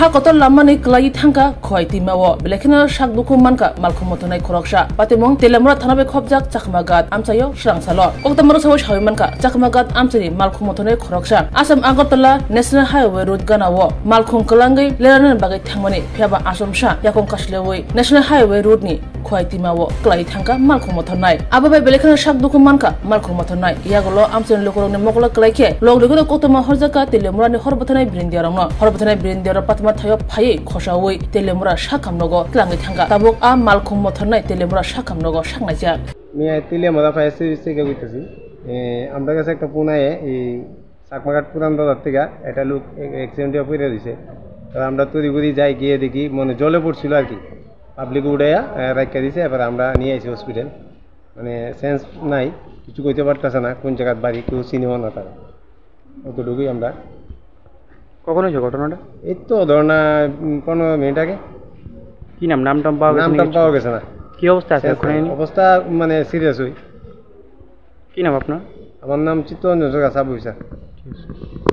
ha kotor lamani klai thangka khoi timawo belekina sak duku manka malkhum motonai khoroksa patimong telemra thanabe khobjak chakmagat amchayo srangsalo oktamaro sawo shawi manka chakmagat amchani malkhum motonai khoroksa asam agartala national highway road ganawo malkhum kalangai leranan bagai thangmani phiaba asomsha yakong kaslewi national highway road ni khoi timawo klai thangka malkhum motonai ababai belekina sak duku manka malkhum motonai yagolo amchani lokorone mokla klaike loglegolo kotoma horjaka telemra ni horbatanai brindiarangno horbatanai brindiar patma thayo phai khosawi telemra shakamnogo klangai thanga tabuk a malkhum motonai telemra shakamnogo sangnaja Mia Teliamura fire থেকে কইতেছি আমরা কাছে একটা পুনায়ে এই চাকমাঘাট পুরান বাজার থেকে একটা লোক অ্যাক্সিডেন্টে পড়ে দিয়েছে তো আমরা তৈরি করি যাই গিয়ে দেখি মানে জলে পড়ছিল আর কি পাবলিক উড়াইয়া রাখা দিয়েছে এবার আমরা নিয়ে আসি হসপিটাল মানে সেন্স নাই কিছু কইতে পারতেছে না কোন জায়গার বাড়ি কেউ চিনিও না তারা অতটুকুই আমরা কখন হয়েছে ঘটনাটা এই তো ধর না 15 মিনিট আগে কি নামটা পাওয়া গেছে না কি অবস্থা আছে অবস্থা মানে সিরিয়াস হই কি নাম আপনার আমার নাম চিত্তরঞ্জন সাবুইসা